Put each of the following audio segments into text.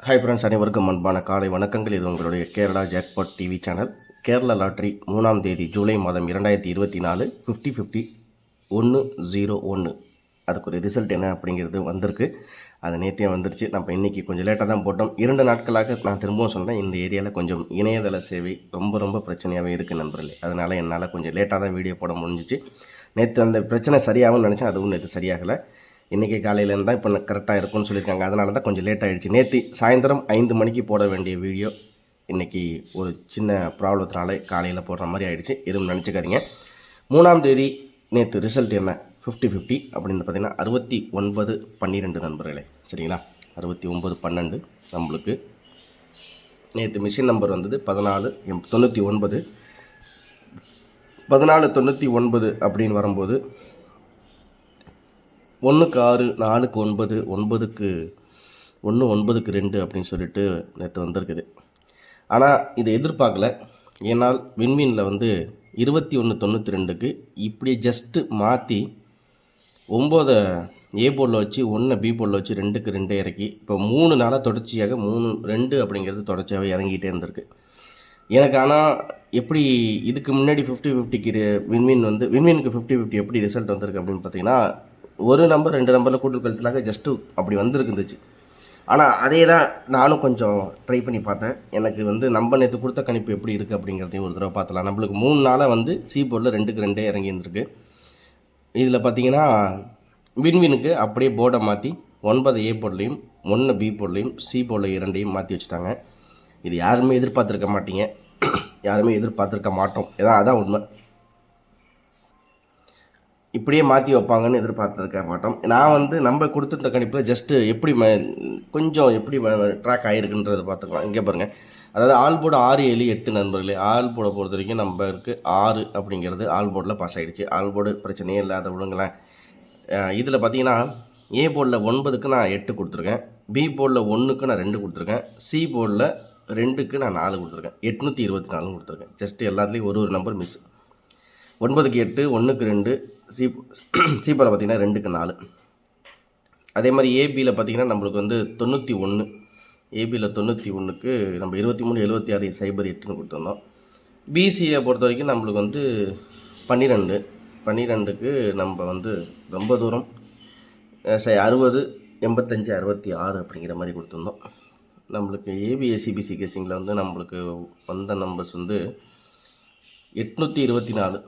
Hi friends, அனைவருக்கும் அன்பான காலை வணக்கங்கள். இது உங்களுடைய Kerala jackpot TV channel. Kerala lottery 3ஆம் தேதி ஜூலை மாதம் 2024 50-50 101 அதுக்கு ஒரு ரிசல்ட் என்ன அப்படிங்கிறது வந்திருக்கு. அது நேற்றே வந்துருச்சு. நம்ம இன்றைக்கி கொஞ்சம் லேட்டாக தான் போட்டோம். 2 நாட்களாக நான் திரும்பவும் சொன்னேன், இந்த ஏரியாவில் கொஞ்சம் இணையதள சேவை ரொம்ப பிரச்சனையாகவே இருக்குது நண்பர்களே. அதனால் என்னால் கொஞ்சம் லேட்டாக தான் வீடியோ போட முடிஞ்சிச்சு. நேற்று அந்த பிரச்சனை சரியாகும்னு நினச்சேன், அதுவும் நேற்று சரியாகலை. இன்றைக்கி காலையிலேருந்து தான் இப்போ கரெக்டாக இருக்கும்னு சொல்லியிருக்காங்க. அதனால தான் கொஞ்சம் லேட் ஆகிடுச்சு. நேற்று சாயந்தரம் 5 மணிக்கு போட வேண்டிய வீடியோ இன்றைக்கி ஒரு சின்ன ப்ராப்ளத்தினால காலையில் போடுற மாதிரி ஆகிடுச்சு. எதுவும் நினச்சிக்காதீங்க. 3ஆம் தேதி நேற்று ரிசல்ட் என்ன 50-50 அப்படின்னு பார்த்தீங்கன்னா 69-12 நண்பர்களே, சரிங்களா? 69-12 நம்மளுக்கு நேற்று மிஷின் நம்பர் வந்தது 1499. 1499 அப்படின்னு வரும்போது 1க்கு 6, 4க்கு 9, 9க்கு 1, 9க்கு 2 அப்படின்னு சொல்லிட்டு நேற்று வந்திருக்குது. ஆனால் இதை எதிர்பார்க்கல. ஏன்னால் விண்மீனில் வந்து 2192க்கு இப்படி ஜஸ்ட்டு மாற்றி 9 ஏ போர்டில் வச்சு 1 பி போர்டில் வச்சு 2க்கு 2 இறக்கி இப்போ 3 நாளாக தொடர்ச்சியாக 2 அப்படிங்கிறது தொடர்ச்சியாகவே இறங்கிட்டே இருந்திருக்கு எனக்கு. ஆனால் எப்படி இதுக்கு முன்னாடி 50-50க்கு விண்மீனுக்கு 50-50 எப்படி ரிசல்ட் வந்திருக்கு அப்படின்னு பார்த்தீங்கன்னா, ஒரு நம்பர் 2 நம்பரில் கூட்டல் கழுத்துலாக ஜஸ்ட்டு அப்படி வந்துருக்குந்துச்சு. ஆனால் அதே தான் நானும் கொஞ்சம் ட்ரை பண்ணி பார்த்தேன். எனக்கு வந்து நம்ம நேற்று கொடுத்த கணிப்பு எப்படி இருக்குது அப்படிங்கிறதையும் ஒரு தடவை பார்த்தலாம். நம்மளுக்கு 3 நாளாக வந்து சி போர்டில் 2க்கு 2 இறங்கி இருந்திருக்கு. இதில் பார்த்தீங்கன்னா விண்மீனுக்கு அப்படியே போர்டை மாற்றி 9 ஏ போர்ட்லேயும் 1 பி போர்ட்லேயும் சி போர்டில் 2ஐயும் மாற்றி வச்சுட்டாங்க. இது யாருமே எதிர்பார்த்துருக்க மாட்டீங்க, யாருமே எதிர்பார்த்துருக்க மாட்டோம். அதான் உண்மை. இப்படியே மாற்றி வைப்பாங்கன்னு எதிர்பார்த்துருக்க மாட்டோம். நான் வந்து நம்ம கொடுத்துருந்த கணிப்பில் ஜஸ்ட்டு எப்படி கொஞ்சம் எப்படி ட்ராக் ஆகிருக்குன்றதை பார்த்துக்கலாம். இங்கே பாருங்கள், அதாவது ஆல் போர்டு 6, 7, 8 நண்பர்களே. ஆல் போர்டை பொறுத்த வரைக்கும் நம்மளுக்கு 6 அப்படிங்கிறது ஆல் போர்டில் பாஸ் ஆகிடுச்சு. ஆல் போர்டு பிரச்சனையே இல்லாத விடுங்களேன். இதில் பார்த்தீங்கன்னா ஏ போர்டில் 9க்கு நான் 8 கொடுத்துருக்கேன், பி போர்டில் 1க்கு நான் 2 கொடுத்துருக்கேன், சி போர்டில் 2க்கு நான் 4 கொடுத்துருக்கேன், 824 கொடுத்துருக்கேன். ஜஸ்ட்டு எல்லாத்துலேயும் ஒரு நம்பர் மிஸ். 9க்கு 8, 1க்கு 2, சி போர்டில் பார்த்தீங்கன்னா 2க்கு 4. அதே மாதிரி ஏபியில் பார்த்தீங்கன்னா நம்மளுக்கு வந்து 91, ஏபியில் 91க்கு நம்ம 23, 76, 08ன்னு கொடுத்துருந்தோம். பிசியை பொறுத்த வரைக்கும் நம்மளுக்கு வந்து 12க்கு நம்ம வந்து ரொம்ப தூரம் 60, 85, 66 அப்படிங்கிற மாதிரி கொடுத்துருந்தோம். நம்மளுக்கு ஏபிஎஸ்சிபிசி கேசிங்கில் வந்து நம்மளுக்கு வந்த நம்பர்ஸ் வந்து 824.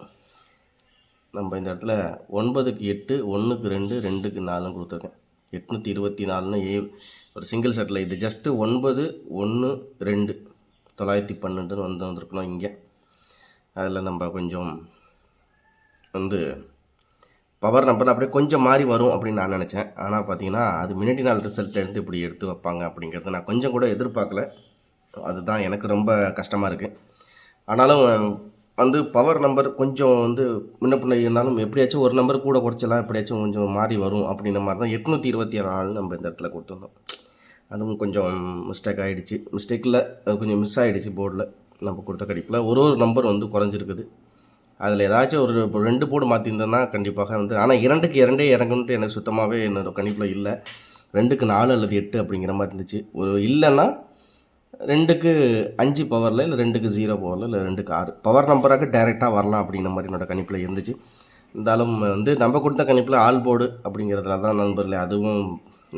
நம்ம இந்த இடத்துல 9க்கு 8, 1க்கு 2, 2க்கு 4 கொடுத்துருக்கேன். 824ன்னு ஒரு சிங்கிள் செட்டில் இது ஜஸ்ட்டு 9, 1, 2 912 வந்திருக்கணும் இங்கே. அதில் நம்ம கொஞ்சம் வந்து பவர் நம்பர் அப்படியே கொஞ்சம் மாறி வரும் அப்படின்னு நான் நினச்சேன். ஆனால் பார்த்தீங்கன்னா அது முன்னாடி நாள் ரிசல்ட்லேருந்து இப்படி எடுத்து வைப்பாங்க அப்படிங்கிறது நான் கொஞ்சம் கூட எதிர்பார்க்கல. அதுதான் எனக்கு ரொம்ப கஷ்டமாக இருக்குது. ஆனாலும் வந்து பவர் நம்பர் கொஞ்சம் வந்து முன்ன பின்ன இருந்தாலும் எப்படியாச்சும் ஒரு நம்பர் கூட குறைச்சலாம், எப்படியாச்சும் கொஞ்சம் மாறி வரும் அப்படின்ற மாதிரி தான் 824 நம்ம இந்த இடத்துல கொடுத்துருந்தோம். அதுவும் கொஞ்சம் மிஸ்டேக் ஆகிடுச்சு. மிஸ்டேக்கில் அது கொஞ்சம் மிஸ் ஆகிடுச்சு. போர்டில் நம்ம கொடுத்த கணிப்பில் ஒரு நம்பர் வந்து குறைஞ்சிருக்குது. அதில் ஏதாச்சும் ஒரு 2 போர்டு மாற்றிருந்தேன்னா கண்டிப்பாக வந்து, ஆனால் 2க்கு 2 இறங்கணுன்ட்டு எனக்கு சுத்தமாகவே என்னோட கணிப்பில் இல்லை. 2க்கு 4 அல்லது 8 அப்படிங்கிற மாதிரி இருந்துச்சு. ஒரு இல்லைன்னா 2க்கு 5 பவரில், இல்லை 2க்கு 0 பவரில், இல்லை 2க்கு 6 பவர் நம்பராக டைரெக்டாக வரலாம் அப்படிங்கிற மாதிரி என்னோடய கணிப்பில் இருந்துச்சு. இருந்தாலும் வந்து நம்ம கொடுத்த கணிப்பில் ஆல் போர்டு அப்படிங்கிறதுல தான் நண்பர்களே. அதுவும்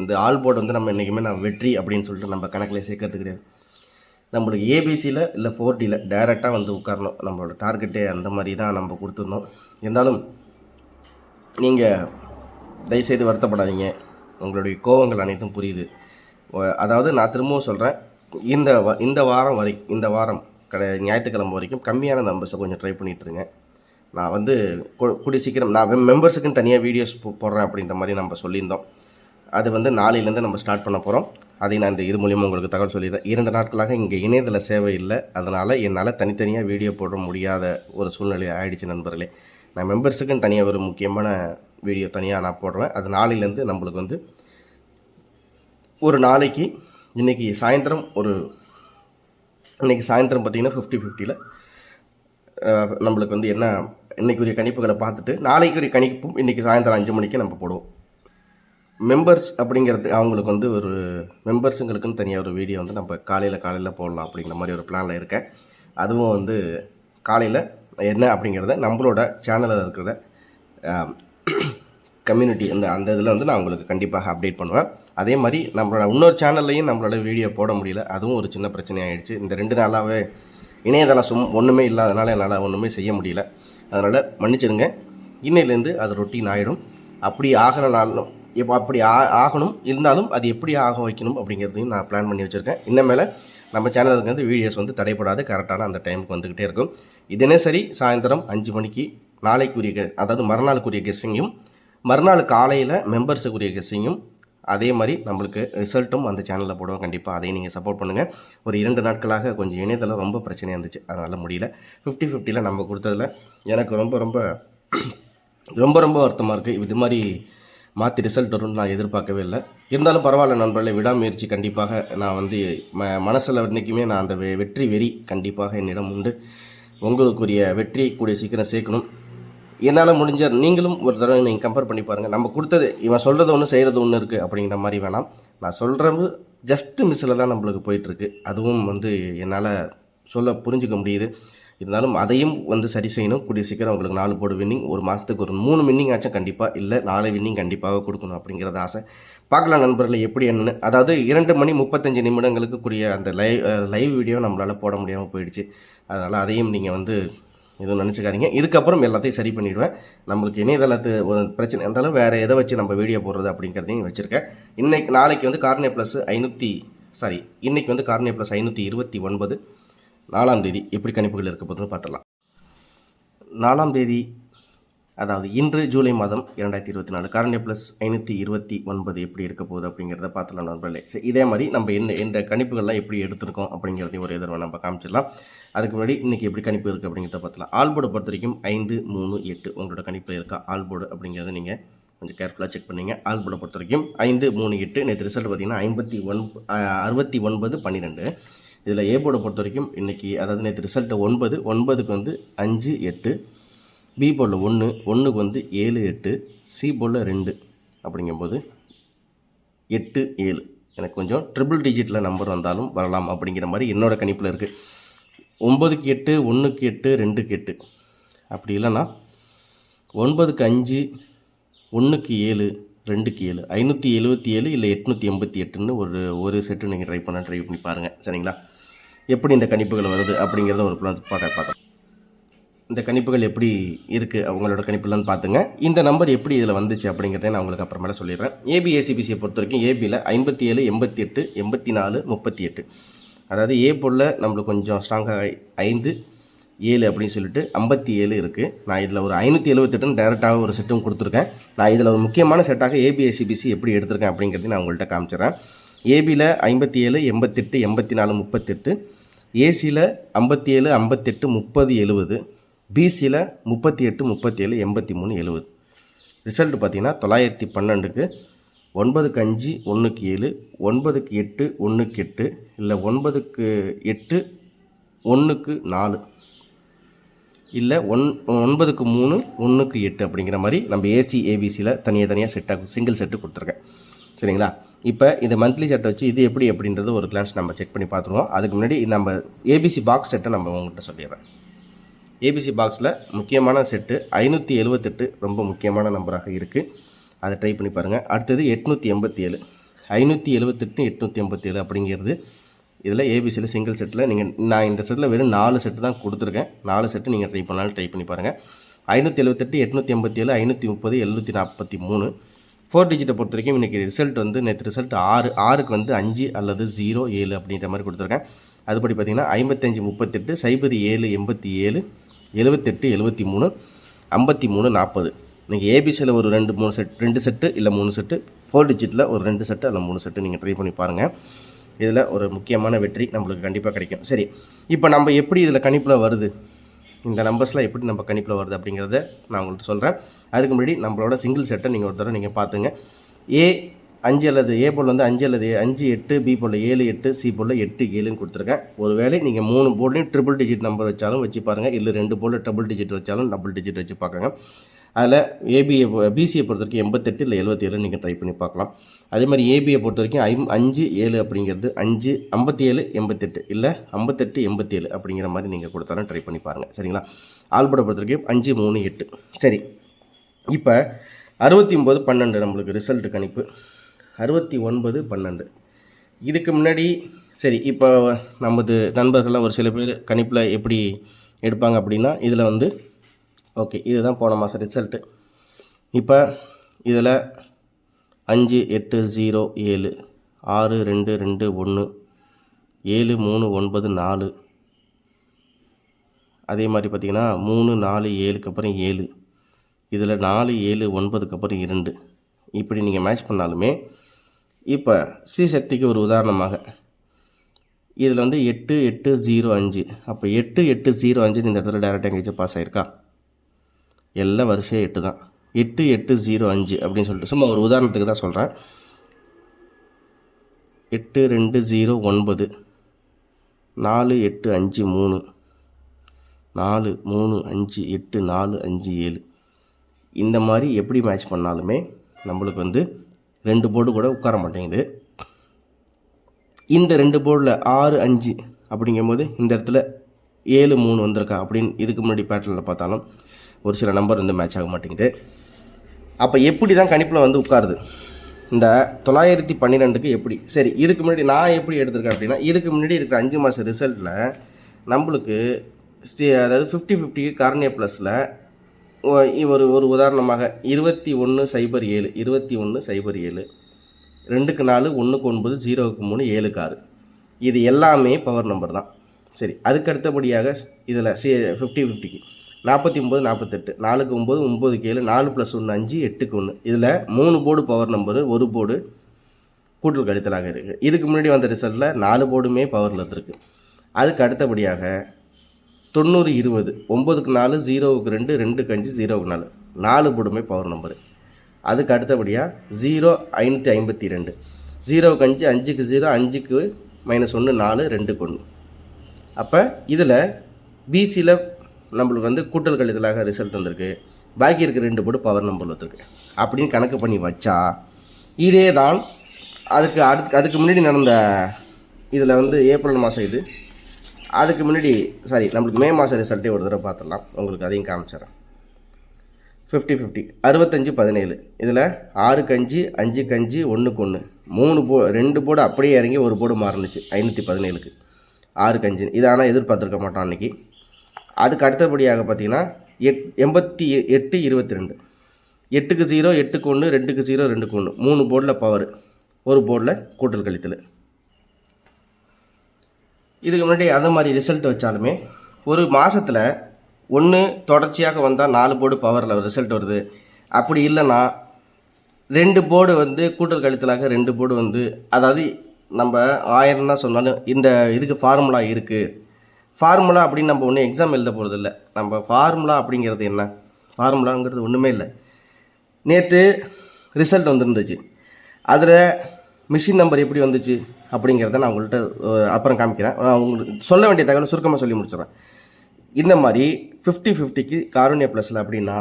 இந்த ஆல் போர்டு வந்து நம்ம என்றைக்குமே வெற்றி அப்படின்னு சொல்லிட்டு நம்ம கணக்கில் சேர்க்கறது கிடையாது. நம்மளுக்கு ஏபிசியில் இல்லை 4Dயில் டைரெக்டாக வந்து உட்காரணும். நம்மளோட டார்கெட்டே அந்த மாதிரி தான் நம்ம கொடுத்துருந்தோம். இருந்தாலும் நீங்கள் தயவுசெய்து வருத்தப்படாதீங்க. உங்களுடைய கோபங்கள் அனைத்தும் புரியுது. அதாவது நான் திரும்பவும் சொல்கிறேன், இந்த வாரம் ஞாயிற்றுக்கிழமை வரைக்கும் கம்மியான நம்பர்ஸை கொஞ்சம் ட்ரை பண்ணிகிட்ருங்க. நான் வந்து கூடிய சீக்கிரம் நான் மெம்பர்ஸுக்குன்னு தனியாக வீடியோஸ் போடுறேன் அப்படின்ற மாதிரி நம்ம சொல்லியிருந்தோம். அது வந்து நாளையிலேருந்து நம்ம ஸ்டார்ட் பண்ண போகிறோம். அதை நான் இது மூலியமாக உங்களுக்கு தகவல் சொல்லிடுறேன். 2 நாட்களாக இங்கே இணையதள சேவை இல்லை. அதனால் என்னால் தனித்தனியாக வீடியோ போட முடியாத ஒரு சூழ்நிலை ஆகிடுச்சு நண்பர்களே. நான் மெம்பர்ஸுக்குன்னு தனியாக ஒரு முக்கியமான வீடியோ தனியாக நான் போடுவேன். அது நாளையிலேருந்து நம்மளுக்கு வந்து ஒரு நாளைக்கு இன்றைக்கி சாயந்தரம் பார்த்திங்கன்னா 50-50யில் நம்மளுக்கு வந்து என்ன இன்றைக்குரிய கணிப்புகளை பார்த்துட்டு நாளைக்குரிய கணிப்பும் இன்றைக்கி சாயந்தரம் 5 மணிக்கு நம்ம போடுவோம். மெம்பர்ஸ் அப்படிங்கிறது அவங்களுக்கு வந்து ஒரு மெம்பர்ஸுங்களுக்குன்னு தனியாக ஒரு வீடியோ வந்து நம்ம காலையில் போடலாம் அப்படிங்கிற மாதிரி ஒரு பிளானில் இருக்கேன். அதுவும் வந்து காலையில் என்ன அப்படிங்கிறத நம்மளோட சேனலில் இருக்கிற கம்யூனிட்டி அந்த இதில் வந்து நான் உங்களுக்கு கண்டிப்பாக அப்டேட் பண்ணுவேன். அதே மாதிரி நம்மளோட இன்னொரு சேனல்லையும் நம்மளோட வீடியோ போட முடியல. அதுவும் ஒரு சின்ன பிரச்சனையாகிடுச்சு. இந்த 2 நாளாகவே இணையதளம் ஒன்றுமே இல்லாதனால என்னால் ஒன்றுமே செய்ய முடியல. அதனால் மன்னிச்சிடுங்க. இன்னையிலேருந்து அது ரொட்டீன் ஆகிடும். அப்படி ஆகலைனாலும் இப்போ அப்படி ஆகணும் இருந்தாலும் அது எப்படி ஆக வைக்கணும் அப்படிங்கிறதையும் நான் பிளான் பண்ணி வச்சுருக்கேன். இன்னமேல் நம்ம சேனலுக்கு வந்து வீடியோஸ் வந்து தடைப்படாது, கரெக்டான அந்த டைமுக்கு வந்துக்கிட்டே இருக்கும். தினசரி சாயந்தரம் 5 மணிக்கு நாளைக்குரிய அதாவது மறுநாளுக்குரிய கெஸ்ஸிங்கும், மறுநாள் காலையில் மெம்பர்ஸுக்குரிய கெஸ்ஸிங்கும், அதே மாதிரி நம்மளுக்கு ரிசல்ட்டும் அந்த சேனலில் போடுவோம். கண்டிப்பாக அதையும் நீங்கள் சப்போர்ட் பண்ணுங்கள். ஒரு 2 நாட்களாக கொஞ்சம் இணையதளம் ரொம்ப பிரச்சனையாக இருந்துச்சு, அதனால் முடியல. 50-50 நம்ம கொடுத்ததில் எனக்கு ரொம்ப வருத்தமாக இருக்குது. இது மாதிரி மாற்றி ரிசல்ட் வரும்னு நான் எதிர்பார்க்கவே இல்லை. இருந்தாலும் பரவாயில்ல நண்பர்களே, விடாமுயற்சி கண்டிப்பாக நான் வந்து மனசில் இன்றைக்குமே நான் அந்த வெற்றி வெறி கண்டிப்பாக என்னிடம் உண்டு. உங்களுக்குரிய வெற்றியை கூடிய சீக்கிரம் சேர்க்கணும். என்னால் முடிஞ்ச நீங்களும் ஒரு தடவை நீங்கள் கம்பேர் பண்ணி பாருங்கள். நம்ம கொடுத்தது இவன் சொல்கிறது ஒன்று செய்கிறது ஒன்று இருக்குது அப்படிங்கிற மாதிரி வேணாம். நான் சொல்கிறது ஜஸ்ட்டு மிஸ்ஸில் தான் நம்மளுக்கு போயிட்டுருக்கு. அதுவும் வந்து என்னால் புரிஞ்சுக்க முடியுது. இருந்தாலும் அதையும் வந்து சரி செய்யணும். கூடிய சீக்கிரம் உங்களுக்கு 4 போர்டு வின்னிங், ஒரு மாதத்துக்கு ஒரு 3 வின்னிங் ஆச்சும் கண்டிப்பாக, இல்லை 4 வின்னிங் கண்டிப்பாக கொடுக்கணும் அப்படிங்கிறது ஆசை. பார்க்கலாம் நண்பர்களை எப்படி என்னன்னு. அதாவது 2:35 நிமிடங்களுக்குரிய அந்த லைவ் வீடியோ நம்மளால் போட முடியாமல் போயிடுச்சு. அதனால் அதையும் நீங்கள் வந்து எதுவும் நினச்சிக்காதீங்க. இதுக்கப்புறம் எல்லாத்தையும் சரி பண்ணிவிடுவேன். நம்மளுக்கு இணையதளத்து ஒரு பிரச்சனை இருந்தாலும் வேறு எதை வச்சு நம்ம வீடியோ போடுறது அப்படிங்கிறதையும் வச்சுருக்கேன். நாளைக்கு வந்து கார்னே ப்ளஸ் இன்றைக்கி வந்து கார்னே ப்ளஸ் 529 4ஆம் தேதி எப்படி கணிப்புகள் இருக்க போதுன்னு பார்த்துடலாம். 4ஆம் தேதி அதாவது இன்று ஜூலை மாதம் 2024 கார்னே ப்ளஸ் 529 எப்படி இருக்க போகுது அப்படிங்கிறத பார்த்துலாம் நண்பர்களே. சரி, இதே மாதிரி நம்ம இந்த கணிப்புகள்லாம் எப்படி எடுத்திருக்கோம் அப்படிங்கிறதையும் ஒரு தடவை நம்ம காமிச்சிடலாம். அதுக்கு முன்னாடி இன்றைக்கி எப்படி கணிப்பு இருக்குது அப்படிங்கிறத பார்த்துலாம். ஆல்போர்டை பொறுத்த வரைக்கும் 5, 3, 8 உங்களோட கணிப்பில் இருக்கா ஆல்போர்டு அப்படிங்கிறத நீங்கள் கொஞ்சம் கேர்ஃபுல்லாக செக் பண்ணிங்க. ஆல்போர்டை பொறுத்த வரைக்கும் 5, 3, 8 நேற்று ரிசல்ட் பார்த்திங்கன்னா 69, 12. இதில் ஏ போர்டை பொறுத்த வரைக்கும் இன்றைக்கி அதாவது நேற்று ரிசல்ட்டு 9க்கு வந்து 5, 8, பி போர்டில் 1க்கு வந்து 7, 8, சி போர்டில் 2 அப்படிங்கும்போது 8, 7. எனக்கு கொஞ்சம் ட்ரிபிள் டிஜிட்டில் நம்பர் வந்தாலும் வரலாம் அப்படிங்கிற மாதிரி என்னோடய கணிப்பில் இருக்குது. 9க்கு 8, 1க்கு 8, 2க்கு 8. அப்படி இல்லைன்னா 9க்கு 5, 1க்கு 7, 2க்கு 7. 577 இல்லை 888ன்னு ஒரு செட்டு நீங்கள் ட்ரை பண்ணி பாருங்கள். சரிங்களா? எப்படி இந்த கணிப்புகள் வருது அப்படிங்கிறத ஒரு பார்க்கலாம். இந்த கணிப்புகள் எப்படி இருக்குது அவங்களோட கணிப்புலாம் பார்த்துங்க. இந்த நம்பர் எப்படி இதில் வந்துச்சு அப்படிங்கிறத நான் உங்களுக்கு அப்புறமேல சொல்லிடுறேன். ஏபிஎஸ்சிபிசியை பொறுத்த வரைக்கும் ஏபியில் 57, 88, 84, 38. அதாவது ஏ போர்டில் நம்மளுக்கு கொஞ்சம் ஸ்ட்ராங்காக 5, 7 அப்படின்னு சொல்லிட்டு 57 இருக்குது. நான் இதில் ஒரு 578ன்னு டேரெக்டாக ஒரு செட்டும் கொடுத்துருக்கேன். நான் இதில் ஒரு முக்கியமான செட்டாக ஏபிஎஸ்சிபிசி எப்படி எடுத்திருக்கேன் அப்படிங்கிறதையும் நான் உங்கள்கிட்ட காமிச்சிடுறேன். ஏபியில் 57, 88, 84, 38. ஏசியில் 57, 58, 30, 70. பிசியில் 38, 37, 83, 70. ரிசல்ட்டு பார்த்தீங்கன்னா 912க்கு 9க்கு 5, 1க்கு 7, 9க்கு 8, 1க்கு 8, இல்லை 9க்கு 8, 1க்கு 4, இல்லை 9க்கு 3, 1க்கு 8 அப்படிங்கிற மாதிரி நம்ம ஏசி ஏபிசியில் தனியாக செட்டாக சிங்கிள் செட்டு கொடுத்துருக்கேன். சரிங்களா? இப்போ இந்த மந்த்லி செட்டை வச்சு இது எப்படி அப்படின்றது ஒரு கிளான்ஸ் நம்ம செக் பண்ணி பார்த்துருவோம். அதுக்கு முன்னாடி நம்ம ஏபிசி பாக்ஸ் செட்டை நம்ம உங்கள்கிட்ட சொல்லிடுறேன். ஏபிசி பாக்ஸில் முக்கியமான செட்டு 578 ரொம்ப முக்கியமான நம்பராக இருக்குது. அதை ட்ரை பண்ணி பாருங்கள். அடுத்தது 887, 578, 887 அப்படிங்கிறது இதில் ஏபிசியில் சிங்கிள் செட்டில் நான் இந்த செட்டில் வெறும் 4 செட்டு தான் கொடுத்துருக்கேன். 4 செட்டு நீங்கள் ட்ரை பண்ணி பாருங்கள். 578, 887, 530, 743. 4 டிஜிட்டை பொறுத்த வரைக்கும் இன்றைக்கி ரிசல்ட் வந்து நேற்று ரிசல்ட் 6க்கு வந்து 5 அல்லது 0, 7 அப்படின்ற மாதிரி கொடுத்துருக்கேன். அதுபடி பார்த்திங்கன்னா 55, 38, 07, 87, 78, 73, 53, 40. நீங்கள் ஏபிசியில் ஒரு 2 செட்டு இல்லை 3 செட்டு, 4 டிஜிட்டில் ஒரு 2 செட்டு அல்ல 3 செட்டு நீங்கள் ட்ரை பண்ணி பாருங்கள். இதில் ஒரு முக்கியமான வெற்றி நம்மளுக்கு கண்டிப்பாக கிடைக்கும். சரி, இப்போ நம்ம எப்படி இதில் கணிப்பில் வருது, இந்த நம்பர்ஸ்லாம் எப்படி நம்ம கணிப்பில் வருது அப்படிங்கிறத நான் உங்கள்கிட்ட சொல்கிறேன். அதுக்கு முன்னாடி நம்மளோட சிங்கிள் செட்டை நீங்கள் ஒரு தடவை நீங்கள் பார்த்துங்க. ஏ 5 அல்லது ஏ போர்டில் வந்து 5 அல்லது 5, 8, பி போர்டில் 7, 8, சி போர்டில் 8, 7ன்னு கொடுத்துருக்கேன். ஒருவேளை நீங்கள் 3 போர்ட்லையும் ட்ரிபிள் டிஜிட் நம்பர் வச்சாலும் வச்சு பாருங்கள், இல்லை 2 போர்டில் டபுள் டிஜிட் வச்சாலும் டபுள் டிஜிட் வச்சு பார்க்குங்க. அதில் பிசியை பொறுத்த வரைக்கும் 88 இல்லை 77 நீங்கள் ட்ரை பண்ணி பார்க்கலாம். அதே மாதிரி ஏபியை பொறுத்த வரைக்கும் 5 7 அப்படிங்கிறது 5 57 88 இல்லை 58 87 அப்படிங்கிற மாதிரி நீங்கள் கொடுத்தாலும் ட்ரை பண்ணி பாருங்கள். சரிங்களா? ஆல்போர்டை பொறுத்த வரைக்கும் 5 3 8. சரி, இப்போ 69 12 நம்மளுக்கு ரிசல்ட்டு கணிப்பு 69 12. இதுக்கு முன்னாடி சரி, இப்போ நமது நண்பர்கள்லாம் ஒரு சில பேர் கணிப்பில் எப்படி எடுப்பாங்க அப்படின்னா, இதில் வந்து ஓகே இதுதான் போன மாதம் ரிசல்ட்டு. இப்போ இதில் 5 8 0 7 6 2 2 1 7 3 9 4, அதே மாதிரி பார்த்திங்கன்னா 3 4 7க்கு அப்புறம் 7, இதில் 4 7 9க்கு அப்புறம் 2. இப்படி நீங்கள் மேட்ச் பண்ணாலுமே இப்போ ஸ்ரீசக்திக்கு ஒரு உதாரணமாக இதில் வந்து 8 8 0 5, அப்போ 8 8 0 5 இந்த இடத்துல டேரெக்டாக எங்கேயாச்சும் பாஸ் ஆகிருக்கா? எல்லாம் வரிசையாக 8 தான். 8 8 0 5 அப்படின்னு சொல்லிட்டு சும்மா ஒரு உதாரணத்துக்கு தான் சொல்கிறேன். 8 2 0 9, 4 8 5 3, 4 3 5 8 4 5 7. இந்த மாதிரி எப்படி மேட்ச் பண்ணாலுமே நம்மளுக்கு வந்து 2 போர்டு கூட உட்கார மாட்டேங்குது. இந்த 2 போர்டில் 6 5 அப்படிங்கும்போது இந்த இடத்துல 7 3 வந்திருக்கா அப்படின்னு இதுக்கு முன்னாடி பேட்டர்னில் பார்த்தாலும் ஒரு சில நம்பர் வந்து மேட்ச் ஆக மாட்டேங்குது. அப்போ எப்படி தான் கணிப்பில் வந்து உட்காருது இந்த 912க்கு எப்படி? சரி, இதுக்கு முன்னாடி நான் எப்படி எடுத்திருக்கேன் அப்படின்னா, இதுக்கு முன்னாடி இருக்கிற 5 மாத ரிசல்ட்டில் நம்மளுக்கு அதாவது 50-50க்கு கார்னியா ப்ளஸில் ஒரு உதாரணமாக 21 0 7 21 0 7, 2க்கு 4 1க்கு 9 0க்கு 3 7க்கு 6, இது எல்லாமே பவர் நம்பர் தான். சரி, அதுக்கு அடுத்தபடியாக இதில் 50-50க்கு 49 48, 4க்கு 9 9க்கு 7, 4 + 1 5, 8க்கு 1, இதில் 3 போர்டு பவர் நம்பரு, ஒரு போர்டு கூட்டல் கழித்தலாக இருக்குது. இதுக்கு முன்னாடி வந்த ரிசல்ட்டில் 4 போர்டுமே பவரில் இருக்குது. அதுக்கு அடுத்தபடியாக 90 20, 9க்கு 4 0க்கு 2 2க்கு 5 0க்கு 4, 4 போர்டுமே பவர் நம்பரு. அதுக்கு அடுத்தபடியாக 0 552, 0க்கு 5 5க்கு 0 5க்கு -1 4 2க்கு 1. அப்போ இதில் பிசியில் நம்மளுக்கு வந்து கூட்டல் கழித்தலாக ரிசல்ட் வந்திருக்கு. பாக்கி இருக்கிற 2 போர்டு பவர் நம்பர் வந்திருக்கு. அப்படின்னு கணக்கு பண்ணி வச்சா இதே தான் அதுக்கு முன்னாடி நடந்த இதில் வந்து ஏப்ரல் மாதம் இது, அதுக்கு முன்னாடி நம்மளுக்கு மே மாதம் ரிசல்ட்டே ஒரு தடவை பார்த்துடலாம். உங்களுக்கு அதையும் காமிச்சிடறேன். 50-50 65 17, இதில் 6க்கு 5 5க்கு 5 1க்கு 1, 2 போர்டு அப்படியே இறங்கி ஒரு போர்டு மாறினுச்சு 517க்கு 6க்கு 5. இது ஆனால் எதிர்பார்த்துருக்க மாட்டோம் அன்றைக்கி. அதுக்கு அடுத்தபடியாக பார்த்தீங்கன்னா 88 22, 8க்கு 0 8க்கு 1 2க்கு 0 2க்கு 1, 3 போர்டில் பவர், ஒரு போர்டில் கூட்டல் கழித்தல். இதுக்கு முன்னாடி அது மாதிரி ரிசல்ட் வச்சாலுமே ஒரு மாதத்தில் ஒன்று தொடர்ச்சியாக வந்தால் 4 போர்டு பவரில் ரிசல்ட் வருது. அப்படி இல்லைன்னா 2 போர்டு வந்து கூட்டல் கழித்தலாக 2 போர்டு வந்து, அதாவது நம்ம 1000 தான் சொன்னாலும் இந்த இதுக்கு ஃபார்முலா இருக்குது. ஃபார்முலா அப்படின்னு நம்ம ஒன்றும் எக்ஸாம் எழுத போகிறது இல்லை. நம்ம ஃபார்முலா அப்படிங்கிறது என்ன? ஃபார்முலாங்கிறது ஒன்றுமே இல்லை. நேற்று ரிசல்ட் வந்துருந்துச்சு, அதில் மிஷின் நம்பர் எப்படி வந்துச்சு அப்படிங்கிறத நான் உங்கள்கிட்ட அப்புறம் காமிக்கிறேன். உங்களுக்கு சொல்ல வேண்டிய தகவலை சுருக்கமாக சொல்லி முடிச்சிடுறேன். இந்த மாதிரி 50-50க்கு காருண்யா ப்ளஸில் அப்படின்னா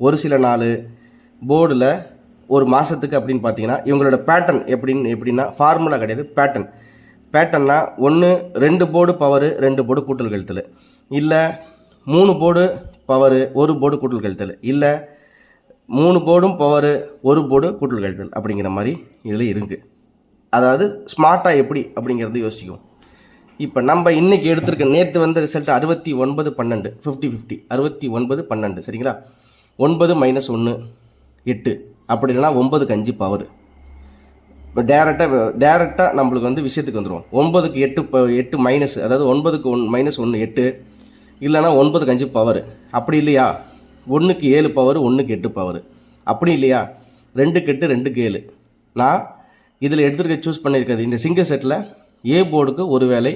ஒரு சில நாள் போர்டில் ஒரு மாதத்துக்கு அப்படின்னு பார்த்தீங்கன்னா இவங்களோட பேட்டர்ன் எப்படின்னா ஃபார்முலா கிடையாது, பேட்டர்னா 2 போர்டு பவரு 2 போர்டு கூட்டல் கழித்தல், இல்லை 3 போர்டு பவரு 1 போர்டு கூட்டல் கழித்தல், இல்லை 3 போர்டும் பவரு 1 போர்டு கூட்டல் கழித்தல் அப்படிங்கிற மாதிரி இதில் இருக்குது. அதாவது ஸ்மார்ட்டாக எப்படி அப்படிங்கிறது யோசிக்கும். இப்போ நம்ம இன்றைக்கி எடுத்திருக்க நேற்று வந்த ரிசல்ட் 69 12 50-50 69 12. சரிங்களா? 9 - 1 8, அப்படி இல்லைனா 9க்கு 5 பவர். இப்போ டேரெக்டாக நம்மளுக்கு வந்து விஷயத்துக்கு வந்துடுவோம். 9க்கு 8 மைனஸ், அதாவது 9க்கு -1 8, இல்லைனா 9க்கு 5 பவர். அப்படி இல்லையா 1க்கு 7 பவர் 1க்கு 8 பவர். அப்படி இல்லையா 2க்கு 8 2க்கு 7. நான் இதில் எடுத்துருக்க சூஸ் பண்ணியிருக்கிறது இந்த சிங்கிள் செட்டில் ஏ போர்டுக்கு ஒரு வேளை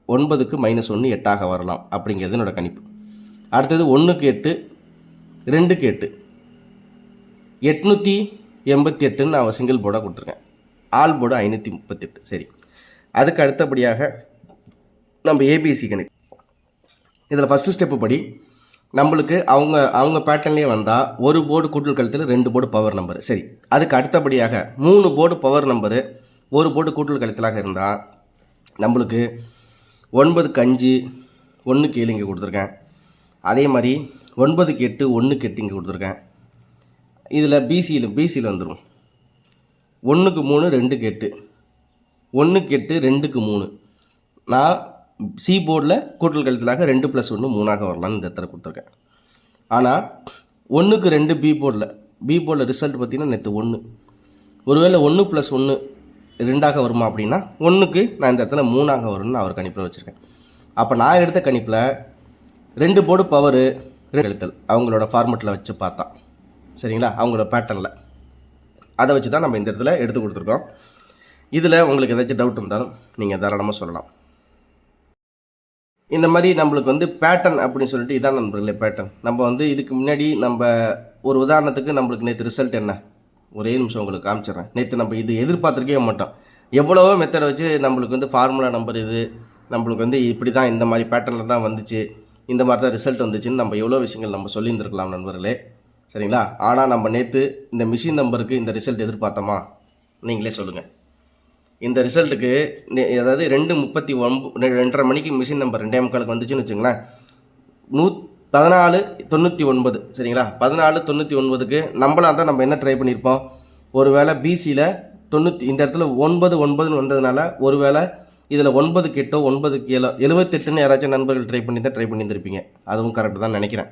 9க்கு -1 8ஆக வரலாம் அப்படிங்கிறது என்னோடய கணிப்பு. அடுத்தது 1க்கு 8 2க்கு 8 888ன்னு நான் சிங்கிள் போர்டாக கொடுத்துருக்கேன். All board 538. சரி, அதுக்கு அடுத்தபடியாக நம்ம ஏபிசி கணிப்பு. இதில் ஃபஸ்ட்டு ஸ்டெப்பு படி நம்மளுக்கு அவங்க பேட்டர்ன்லேயே வந்தால் ஒரு போர்டு கூட்டல் கழித்தல் 2 போர்டு பவர் நம்பர். சரி, அதுக்கு அடுத்தபடியாக 3 போர்டு பவர் நம்பரு ஒரு போர்டு கூட்டல் கழித்தலாக இருந்தால் நம்மளுக்கு 9க்கு 5 1க்கு 7 இங்கே கொடுத்துருக்கேன். அதே மாதிரி 9க்கு 8 1க்கு 8 இங்கே கொடுத்துருக்கேன். இதில் பிசியில் வந்துடும் 1க்கு 3 2க்கு 8 1க்கு 8 2க்கு 3. நான் சி போர்டில் கூட்டல் கழித்தலாக 2 + 1 3ஆக வரலான்னு இந்த இடத்துல கொடுத்துருக்கேன். ஆனால் 1க்கு 2 பி போர்டில் ரிசல்ட் பார்த்திங்கன்னா நேற்று 1. ஒருவேளை 1 + 1 2ஆக வருமா அப்படின்னா 1க்கு நான் இந்த இடத்துல 3ஆக வரும்னு அவர் கணிப்பில் வச்சுருக்கேன். அப்போ நான் எடுத்த கணிப்பில் 2 போர்டு பவரு கழித்தல் அவங்களோட ஃபார்மெட்டில் வச்சு பார்த்தா சரிங்களா, அவங்களோட பேட்டர்னில் அதை வச்சு தான் நம்ம இந்த இடத்துல எடுத்து கொடுத்துருக்கோம். இதில் உங்களுக்கு ஏதாச்சும் டவுட் இருந்தாலும் நீங்கள் தாராளமாக சொல்லலாம். இந்த மாதிரி நம்மளுக்கு வந்து பேட்டர்ன் அப்படின்னு சொல்லிட்டு இதான் நண்பர்களே பேட்டர்ன். நம்ம வந்து இதுக்கு முன்னாடி நம்ம ஒரு உதாரணத்துக்கு நம்மளுக்கு நேற்று ரிசல்ட் என்ன ஒரே நிமிஷம் உங்களுக்கு காமிச்சிடுறேன். நேற்று நம்ம இது எதிர்பார்த்துருக்கவே மாட்டோம். எவ்வளவோ மெத்தடை வச்சு நம்மளுக்கு வந்து ஃபார்முலா நம்பர் இது நம்மளுக்கு வந்து இப்படி தான் இந்த மாதிரி பேட்டர்னில் தான் வந்துச்சு, இந்த மாதிரி தான் ரிசல்ட் வந்துச்சுன்னு நம்ம எவ்வளோ விஷயங்கள் நம்ம சொல்லியிருந்துருக்கலாம் நண்பர்களே சரிங்களா. ஆனால் நம்ம நேற்று இந்த மிஷின் நம்பருக்கு இந்த ரிசல்ட் எதிர்பார்த்தோமா நீங்களே சொல்லுங்கள். இந்த ரிசல்ட்டுக்கு அதாவது 2:39 2:30 மணிக்கு மிஷின் நம்பர் 2:45 வந்துச்சுன்னு வச்சுங்களேன். 1499 சரிங்களா. 1499க்கு நம்மளாக தான் நம்ம என்ன ட்ரை பண்ணியிருப்போம், ஒரு வேளை பிசியில் 90 இந்த இடத்துல 99 வந்ததுனால ஒரு வேளை இதில் 9க்கு 8 9க்கு 7 78ன்னு யாராச்சும் நண்பர்கள் ட்ரை பண்ணியிருந்திருப்பீங்க. அதுவும் கரெக்டு தான் நினைக்கிறேன்.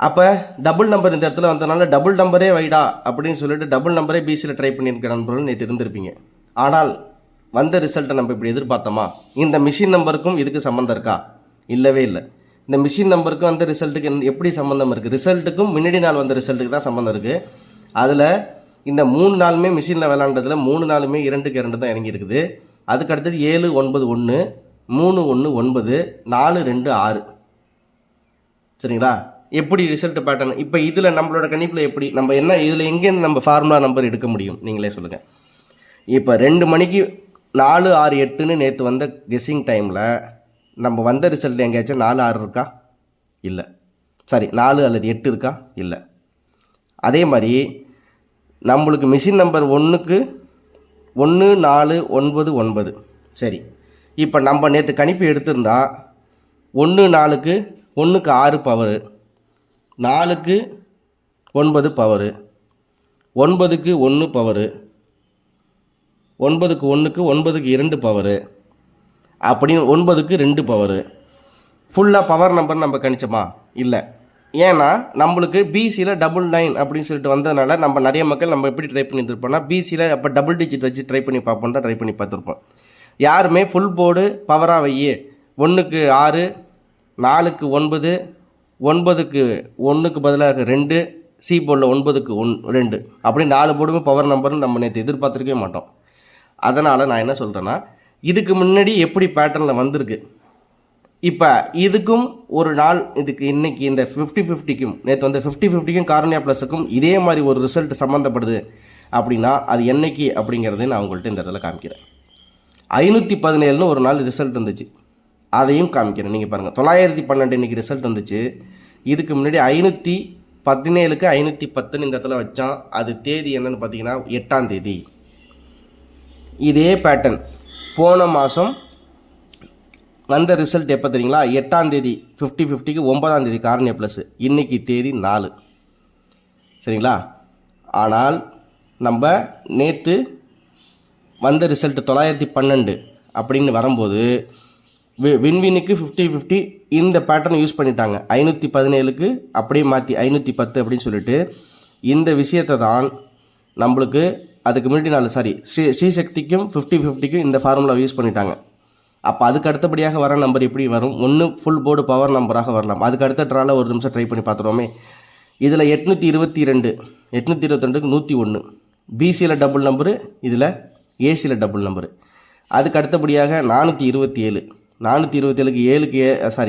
அப்போ டபுள் நம்பர் இந்த இடத்துல வந்ததுனால டபுள் நம்பரே வைடா அப்படின்னு சொல்லிட்டு டபுள் நம்பரே பிசியில் ட்ரை பண்ணியிருக்க நண்பர்கள் நேற்று இருந்திருப்பீங்க. ஆனால் வந்த ரிசல்ட்டை நம்ம இப்படி எதிர்பார்த்தோமா? இந்த மிஷின் நம்பருக்கும் இதுக்கு சம்மந்தம் இருக்கா? இல்லவே இல்லை. இந்த மிஷின் நம்பருக்கும் அந்த ரிசல்ட்டுக்கு எப்படி சம்மந்தம் இருக்குது? ரிசல்ட்டுக்கும் முன்னாடி நாள் வந்த ரிசல்ட்டுக்கு தான் சம்மந்தம் இருக்குது. அதில் இந்த 3 நாளுமே மிஷினில் விளாண்டதில் 3 நாளுமே 2க்கு 2 தான் இறங்கி இருக்குது. அதுக்கு அடுத்தது 7 9 1 3 1 9 4 2 6 சரிங்களா. எப்படி ரிசல்ட் பேட்டர்ன் இப்போ இதில் நம்மளோட கணிப்பில் எப்படி நம்ம என்ன இதில் எங்கேருந்து நம்ம ஃபார்முலா நம்பர் எடுக்க முடியும் நீங்களே சொல்லுங்கள். இப்போ 2 மணிக்கு 4 6 8ன்னு நேற்று வந்த கெஸ்ஸிங் டைமில் நம்ம வந்த ரிசல்ட் எங்கேயாச்சும் 4 6 இருக்கா? இல்லை. சாரி 4 அல்லது 8 இருக்கா? இல்லை. அதே மாதிரி நம்மளுக்கு மிஷின் நம்பர் 1க்கு 1 4 9 9 சரி. இப்போ நம்ம நேற்று கணிப்பு எடுத்திருந்தா 1 4க்கு 1க்கு 6 பவரு, 4க்கு 9 பவரு, 9க்கு 1 பவரு, 9க்கு 1க்கு 9க்கு 2 பவரு, அப்படின்னு 9க்கு 2 பவரு ஃபுல்லாக பவர் நம்பர் நம்ம கணிச்சோமா? இல்லை. ஏன்னா நம்மளுக்கு பிசியில் 99 அப்படின்னு சொல்லிட்டு வந்ததுனால நம்ம நிறைய மக்கள் நம்ம எப்படி ட்ரை பண்ணியிருப்போம்னா பிசியில் அப்போ டபுள் டிஜிட் வச்சு ட்ரை பண்ணி பார்ப்போம்னா ட்ரை பண்ணி பார்த்துருப்போம். யாருமே ஃபுல் போர்டு பவராக வையே 1க்கு 6 4க்கு 9 9க்கு 1க்கு பதிலாக 2 சி போர்டில் 9க்கு 2 அப்படி 4 போர்டுமே பவர் நம்பர்னு நம்ம நேற்று எதிர்பார்த்துருக்கவே மாட்டோம். அதனால் நான் என்ன சொல்கிறேன்னா இதுக்கு முன்னாடி எப்படி பேட்டர்னில் வந்திருக்கு, இப்போ இதுக்கும் ஒரு நாள் இதுக்கு இன்றைக்கி இந்த 50-50க்கும் நேற்று வந்து 50-50க்கும் கார்னியா ப்ளஸுக்கும் இதே மாதிரி ஒரு ரிசல்ட் சம்மந்தப்படுது அப்படின்னா அது என்னைக்கு அப்படிங்கிறத நான் உங்கள்கிட்ட இந்த இடத்துல காமிக்கிறேன். 517ன்னு ஒரு நாள் ரிசல்ட் வந்துச்சு, அதையும் காமிக்கிறேன். நீங்கள் பாருங்கள் 912 இன்றைக்கி ரிசல்ட் வந்துச்சு. இதுக்கு முன்னாடி 517க்கு 510ன்னு இந்த இடத்துல வச்சான். அது தேதி என்னன்னு பார்த்தீங்கன்னா 8ஆம் தேதி. இதே பேட்டர்ன் போன மாதம் வந்த ரிசல்ட் எப்போ தெரியுங்களா? 8ஆம் தேதி 50-50க்கு 9ஆம் தேதி கார்னியா ப்ளஸ். இன்றைக்கி தேதி 4 சரிங்களா. ஆனால் நம்ம நேற்று வந்த ரிசல்ட் 912 அப்படின்னு வரும்போது வின்வினுக்கு 50-50 இந்த பேட்டர்ன் யூஸ் பண்ணிட்டாங்க. 517க்கு அப்படியே மாற்றி 510 அப்படின்னு சொல்லிட்டு இந்த விஷயத்தை தான் நம்மளுக்கு அதுக்கு முன்னாடி நாள் ஸ்ரீசக்திக்கும் 50-50க்கும் இந்த ஃபார்முலா யூஸ் பண்ணிட்டாங்க. அப்போ அதுக்கு அடுத்தபடியாக வர நம்பர் எப்படி வரும்? ஒன்று ஃபுல் போர்டு பவர் நம்பராக வரலாம். அதுக்கு அடுத்த ட்ராவில் ஒரு நிமிஷம் ட்ரை பண்ணி பார்த்துருவோமே. இதில் 822க்கு 101 பிசியில் டபுள் நம்பரு, இதில் ஏசியில் டபுள் நம்பரு. அதுக்கு அடுத்தபடியாக 427 427க்கு 7க்கு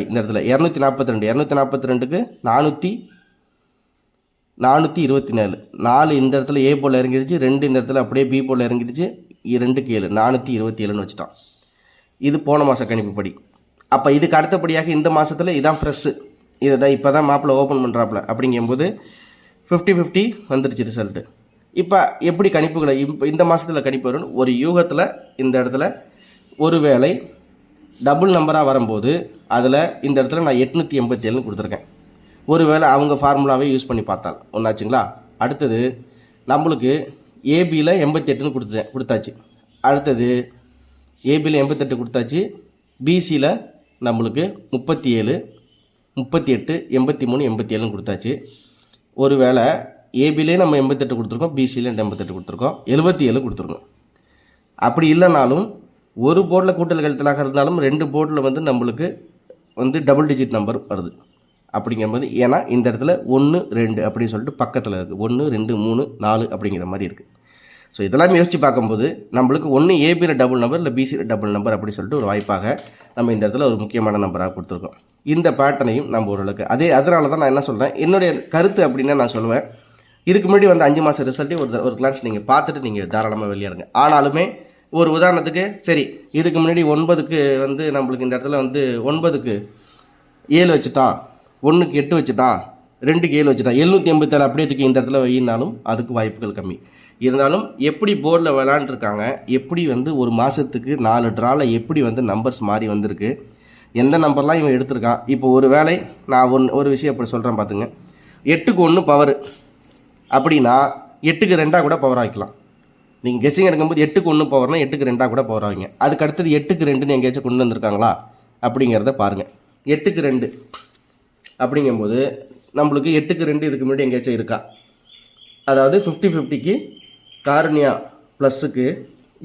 இந்த இடத்துல 242 424க்கு 424 இந்த இடத்துல ஏ போல் இறங்கிடுச்சு, 2 இந்த இடத்துல அப்படியே பி போல் இறங்கிடுச்சு, 2க்கு 7 427ன்னு வச்சுட்டான். இது போன மாத கணிப்புப்படி. அப்போ இதுக்கு அடுத்தபடியாக இந்த மாதத்தில் இதான் ஃப்ரெஷ்ஷு. இதை தான் இப்போ தான் மாப்பிள்ளை ஓப்பன் பண்ணுறாப்புல அப்படிங்கும்போது 50-50 வந்துருச்சு ரிசல்ட்டு. இப்போ எப்படி கணிப்புகளை இப்போ இந்த மாதத்தில் கணிப்பு வரும்? ஒரு யூகத்தில் இந்த இடத்துல ஒரு வேளை டபுள் நம்பராக வரும்போது அதில் இந்த இடத்துல நான் 887 கொடுத்துருக்கேன். ஒரு வேளை அவங்க ஃபார்முலாவே யூஸ் பண்ணி பார்த்தால் ஒன்றாச்சுங்களா. அடுத்தது நம்மளுக்கு ஏபியில் 88 கொடுத்தாச்சு. அடுத்தது ஏபியில் 88 கொடுத்தாச்சு. பிசியில் நம்மளுக்கு 37, 38, 83, 87 கொடுத்தாச்சு. ஒரு வேளை ஏபிலே நம்ம 88 கொடுத்துருக்கோம், பிசியில் 88 கொடுத்துருக்கோம், 77 கொடுத்துருக்கோம். அப்படி இல்லைனாலும் ஒரு போர்டில் கூட்டல் கழித்தலாக இருந்தாலும் 2 போர்டில் வந்து நம்மளுக்கு வந்து டபுள் டிஜிட் நம்பர் வருது. அப்படிங்கும்போது ஏன்னா இந்த இடத்துல 1, 2 அப்படின்னு சொல்லிட்டு பக்கத்தில் இருக்குது. 1, 2, 3, 4 அப்படிங்கிற மாதிரி இருக்குது. ஸோ இதெல்லாம் யோசித்து பார்க்கும்போது நம்மளுக்கு ஒன்று ஏபியில் டபுள் நம்பர் இல்லை பிசியில் டபுள் நம்பர் அப்படி சொல்லிட்டு ஒரு வாய்ப்பாக நம்ம இந்த இடத்துல ஒரு முக்கியமான நம்பராக கொடுத்துருக்கோம். இந்த பேட்டர்னையும் நம்ம ஓரளவுக்கு அதனால தான் நான் என்ன சொல்கிறேன், என்னுடைய கருத்து அப்படின்னா நான் சொல்லுவேன், இதுக்கு முன்னாடி வந்து 5 மாத ரிசல்ட்டையும் ஒரு கிளான்ஸ் நீங்கள் பார்த்துட்டு நீங்கள் தாராளமாக வெளியாடுங்க. ஆனாலுமே ஒரு உதாரணத்துக்கு சரி, இதுக்கு முன்னாடி 9க்கு வந்து நம்மளுக்கு இந்த இடத்துல வந்து 9க்கு 7 வச்சுட்டான், 1க்கு 8 வச்சுட்டான், 2க்கு 7 வச்சுட்டான், 787 அப்படியே தூக்கி இந்த இடத்துல வையினாலும் அதுக்கு வாய்ப்புகள் கம்மி. இருந்தாலும் எப்படி போர்டில் விளாண்டுருக்காங்க, எப்படி வந்து ஒரு மாதத்துக்கு 4 ட்ராவில் எப்படி வந்து நம்பர்ஸ் மாறி வந்திருக்கு, எந்த நம்பர்லாம் இவன் எடுத்திருக்கான். இப்போ ஒரு வேளை நான் ஒரு விஷயம் அப்படி சொல்கிறேன் பார்த்துங்க. 8க்கு 1 பவர் அப்படின்னா 8க்கு 2 கூட பவர் ஆகிக்கலாம். நீங்கள் கெஸ்ஸிங் எடுக்கும்போது 8க்கு 1 பவர்னா 8க்கு 2 கூட பவர் ஆகிங்க. அதுக்கு அடுத்தது 8க்கு 2ன்னு எங்கேயாச்சும் கொண்டு வந்திருக்காங்களா அப்படிங்கிறத பாருங்கள். 8க்கு 2 அப்படிங்கும்போது நம்மளுக்கு 8க்கு 2 இதுக்கு முன்னாடி எங்கேயாச்சும் இருக்கா? அதாவது 50-50க்கு காரணியா ப்ளஸ்ஸுக்கு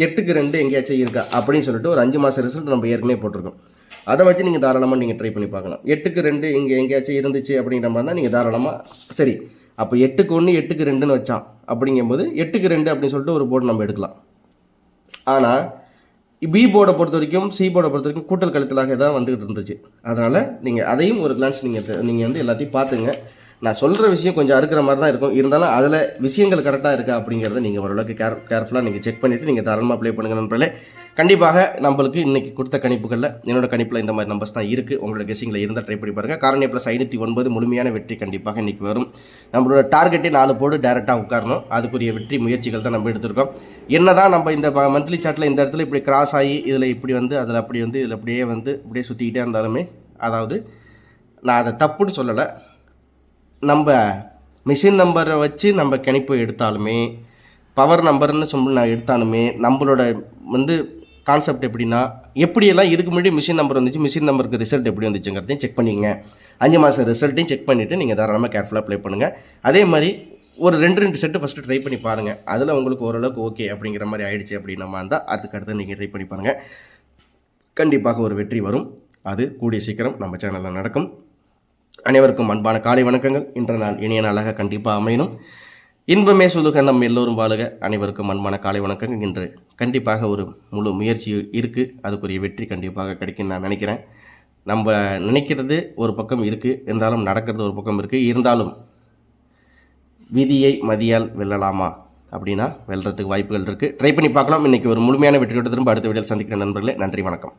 8க்கு 2 எங்கேயாச்சும் இருக்கா அப்படின்னு சொல்லிட்டு ஒரு 5 மாத ரிசல்ட் நம்ம ஏற்கனவே போட்டிருக்கோம். அதை வச்சு நீங்கள் தாராளமாக நீங்கள் ட்ரை பண்ணி பார்க்கலாம். 8க்கு 2 இங்கே எங்கேயாச்சும் இருந்துச்சு அப்படிங்கிற மாதிரி தான் நீங்கள் தாராளமாக சரி. அப்போ 8க்கு 1 8க்கு 2ன்னு வச்சான் அப்படிங்கும்போது 8க்கு 2 அப்படின்னு சொல்லிட்டு ஒரு போர்டு நம்ம எடுக்கலாம். ஆனால் பி போர்டை பொறுத்த வரைக்கும் சி போர்டை பொறுத்த வரைக்கும் கூட்டல் கழித்தலாக தான் வந்துகிட்டு இருந்துச்சு. அதனால் நீங்கள் அதையும் ஒரு கிளான்ஸ் நீங்கள் வந்து எல்லாத்தையும் பார்த்துங்க. நான் சொல்கிற விஷயம் கொஞ்சம் அறுக்கிற மாதிரி தான் இருக்கும், இருந்தாலும் அதில் விஷயங்கள் கரெக்டாக இருக்கா அப்படிங்கிறத நீங்கள் ஓரளவுக்கு கேர்ஃபுல்லாக நீங்கள் செக் பண்ணிவிட்டு நீங்கள் தாராளமாக அப்ளை பண்ணுங்க நண்பர்களே. கண்டிப்பாக நம்மளுக்கு இன்றைக்கி கொடுத்த கணிப்புகளில் என்னோட கணிப்பில் இந்த மாதிரி நம்பர்ஸ் தான் இருக்குது. உங்களோட கெஸ்ஸிங்கில் இருந்தால் ட்ரை பண்ணி பாருங்கள். காரணியா ப்ளஸ் 509 முழுமையான வெற்றி கண்டிப்பாக இன்றைக்கி வரும். நம்மளோட டார்கெட்டே 4 போர்டு டேரெக்டாக உட்காரணும். அதுக்குரிய வெற்றி முயற்சிகள் தான் நம்ம எடுத்திருக்கோம். என்ன தான் நம்ம இந்த மந்த்லி சார்ட்டில் இந்த இடத்துல இப்படி கிராஸ் ஆகி இதில் இப்படி வந்து அதில் அப்படி வந்து இதில் அப்படியே சுற்றிக்கிட்டே இருந்தாலுமே, அதாவது நான் அதை தப்புன்னு சொல்லலை, நம்ம மிஷின் நம்பரை வச்சு நம்ம கணிப்பு எடுத்தாலுமே பவர் நம்பர்னு சொல்லி நான் எடுத்தாலுமே நம்மளோட வந்து கான்செப்ட் எப்படின்னா, எப்படியெல்லாம் இதுக்கு முன்னாடி மிஷின் நம்பர் வந்துச்சு, மிஷின் நம்பருக்கு ரிசல்ட் எப்படி வந்துச்சுங்கிறதையும் செக் பண்ணிங்க. 5 மாத ரிசல்ட்டையும் செக் பண்ணிவிட்டு நீங்கள் தாராளமாக கேர்ஃபுல்லாக அப்ளை பண்ணுங்கள். அதே மாதிரி ஒரு 2 செட்டு ஃபஸ்ட்டு ட்ரை பண்ணி பாருங்கள். அதில் உங்களுக்கு ஓரளவுக்கு ஓகே அப்படிங்கிற மாதிரி ஆயிடுச்சு அப்படின்னா இருந்தால் அதுக்கு அடுத்து நீங்கள் ட்ரை பண்ணி பாருங்கள். கண்டிப்பாக ஒரு வெற்றி வரும். அது கூடிய சீக்கிரம் நம்ம சேனலில் நடக்கும். அனைவருக்கும் அன்பான காலை வணக்கங்கள். இன்ற நாள் இனிய நாளாக கண்டிப்பாக அமையணும். இன்பமே சொல்லுக நம் எல்லோரும் வாழுக. அனைவருக்கும் அன்பான காலை வணக்கங்கள். இன்று கண்டிப்பாக ஒரு முழு முயற்சி இருக்குது, அதுக்குரிய வெற்றி கண்டிப்பாக கிடைக்குன்னு நான் நினைக்கிறேன். நம்ம நினைக்கிறது ஒரு பக்கம் இருக்குது, இருந்தாலும் நடக்கிறது ஒரு பக்கம் இருக்குது. இருந்தாலும் விதியை மதியால் வெல்லலாமா அப்படின்னா வெல்றதுக்கு வாய்ப்புகள் இருக்குது. ட்ரை பண்ணி பார்க்கலாம். இன்றைக்கி ஒரு முழுமையான வெற்றியோடு திரும்ப அடுத்த வீடியோவில் சந்திக்கிற நண்பர்களே. நன்றி, வணக்கம்.